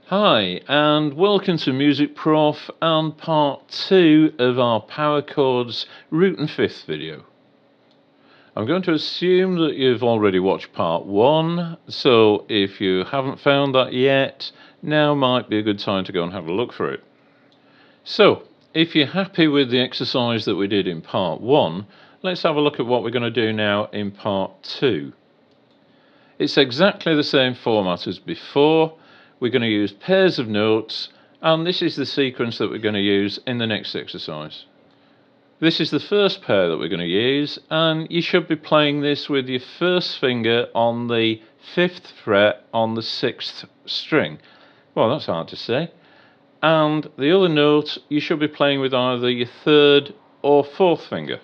Hi, and welcome to Music-Prof and part 2 of our power chords root and fifth video. I'm going to assume that you've already watched part 1, so if you haven't found that yet, now might be a good time to go and have a look for it. So, if you're happy with the exercise that we did in part 1, let's have a look at what we're going to do now in part 2. It's exactly the same format as before. We're going to use pairs of notes, and this is the sequence that we're going to use in the next exercise. This is the first pair that we're going to use, and you should be playing this with your first finger on the 5th fret on the 6th string. Well, that's hard to say. And the other note you should be playing with either your 3rd or 4th finger.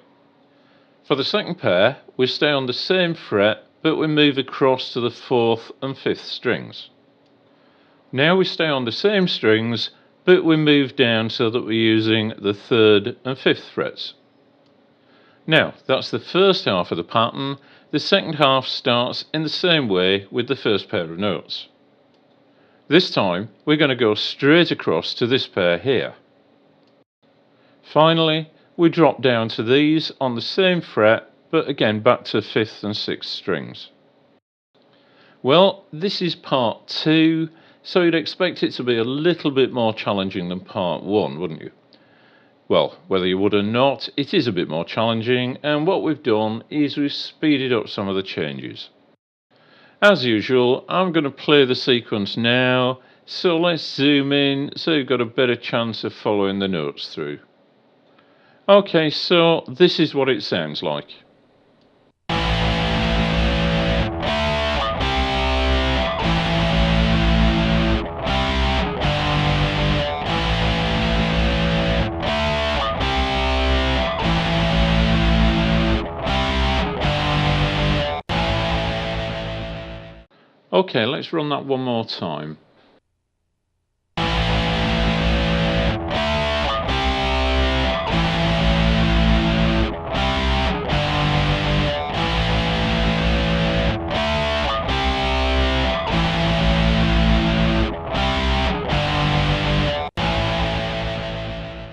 For the second pair, we stay on the same fret, but we move across to the 4th and 5th strings. Now we stay on the same strings, but we move down so that we're using the 3rd and 5th frets. Now, that's the first half of the pattern. The second half starts in the same way with the first pair of notes. This time, we're going to go straight across to this pair here. Finally, we drop down to these on the same fret, but again back to 5th and 6th strings. Well, this is part 2, so you'd expect it to be a little bit more challenging than part 1, wouldn't you? Well, whether you would or not, it is a bit more challenging, and what we've done is we've speeded up some of the changes. As usual, I'm going to play the sequence now, so let's zoom in so you've got a better chance of following the notes through. Okay, so this is what it sounds like. Okay, let's run that one more time.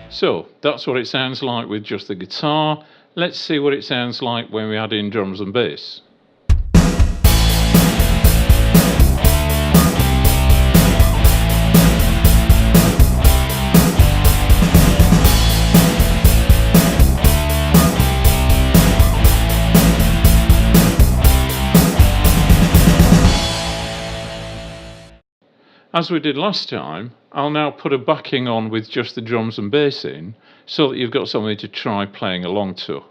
So, that's what it sounds like with just the guitar. Let's see what it sounds like when we add in drums and bass. As we did last time, I'll now put a backing on with just the drums and bass in, so that you've got something to try playing along to.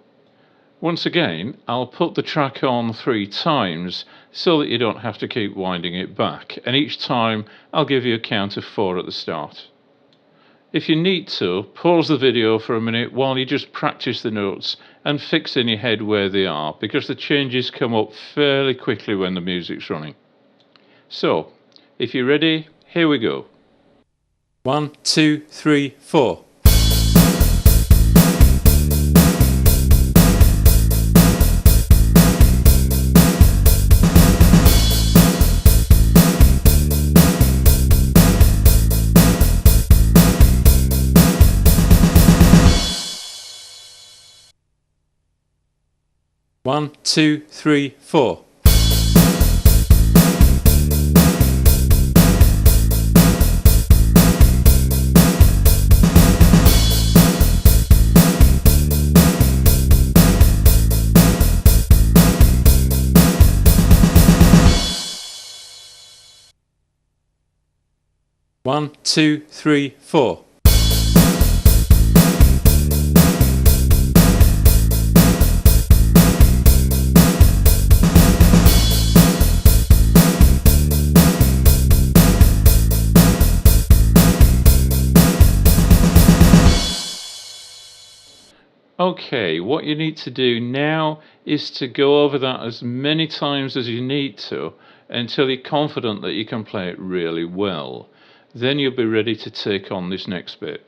Once again, I'll put the track on 3 times, so that you don't have to keep winding it back, and each time I'll give you a count of 4 at the start. If you need to, pause the video for a minute while you just practice the notes and fix in your head where they are, because the changes come up fairly quickly when the music's running. So, if you're ready, here we go. 1, 2, 3, 4. One, two, three, four. One, two, three, four. Okay, what you need to do now is to go over that as many times as you need to until you're confident that you can play it really well. Then you'll be ready to take on this next bit.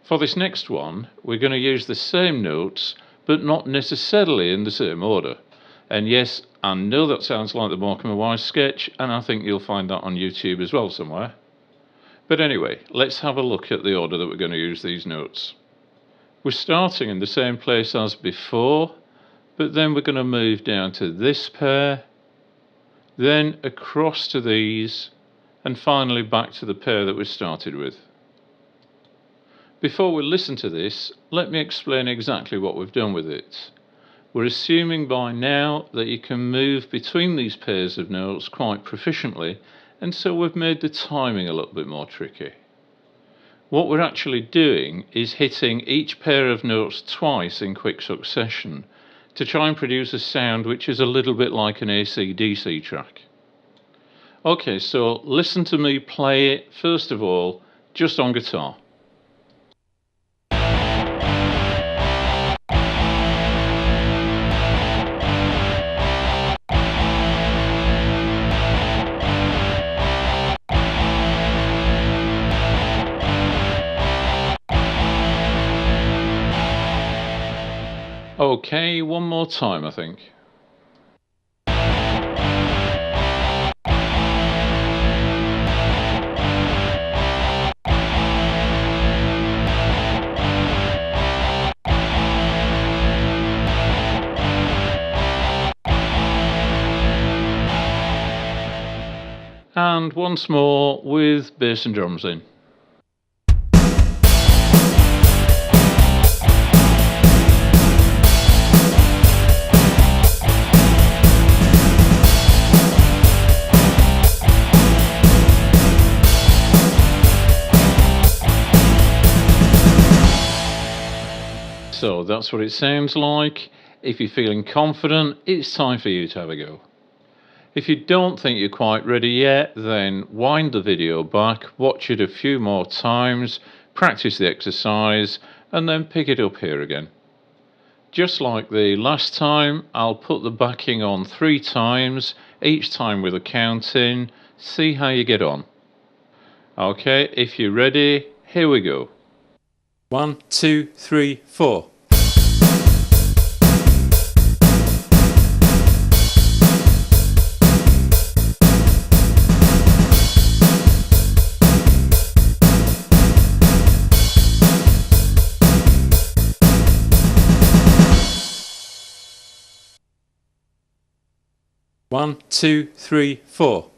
For this next one, we're going to use the same notes, but not necessarily in the same order. And yes, I know that sounds like the Morecambe and Wise sketch, and I think you'll find that on YouTube as well somewhere. But anyway, let's have a look at the order that we're going to use these notes. We're starting in the same place as before, but then we're going to move down to this pair, then across to these, and finally back to the pair that we started with. Before we listen to this, let me explain exactly what we've done with it. We're assuming by now that you can move between these pairs of notes quite proficiently, and so we've made the timing a little bit more tricky. What we're actually doing is hitting each pair of notes twice in quick succession to try and produce a sound which is a little bit like an AC/DC track. Okay, so listen to me play it first of all, just on guitar. Okay, one more time, I think. And once more with bass and drums in. So that's what it sounds like. If you're feeling confident, it's time for you to have a go. If you don't think you're quite ready yet, then wind the video back, watch it a few more times, practice the exercise, and then pick it up here again. Just like the last time, I'll put the backing on 3 times, each time with a count in. See how you get on. Okay, if you're ready, here we go. 1, 2, 3, 4. 1, 2, 3, 4.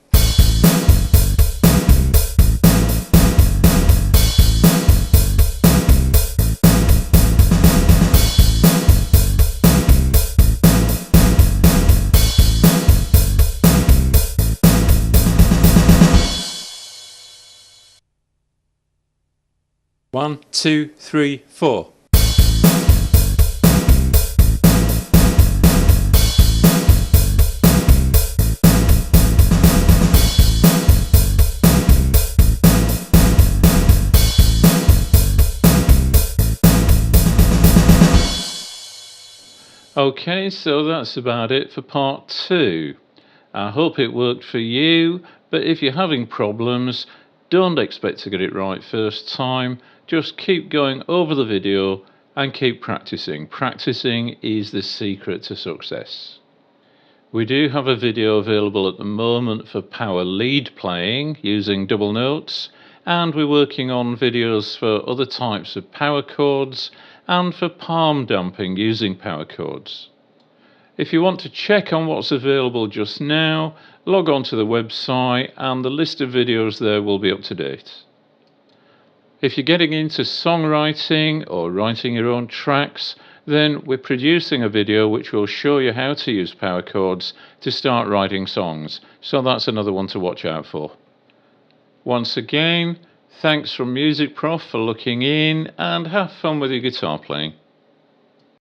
One, two, three, four. Okay, so that's about it for part 2. I hope it worked for you, but if you're having problems, don't expect to get it right first time. Just keep going over the video and keep practicing. Practicing is the secret to success. We do have a video available at the moment for power lead playing using double notes, and we're working on videos for other types of power chords and for palm damping using power chords. If you want to check on what's available just now, log on to the website and the list of videos there will be up to date. If you're getting into songwriting or writing your own tracks, then we're producing a video which will show you how to use power chords to start writing songs, so that's another one to watch out for. Once again, thanks from Music-Prof for looking in, and have fun with your guitar playing.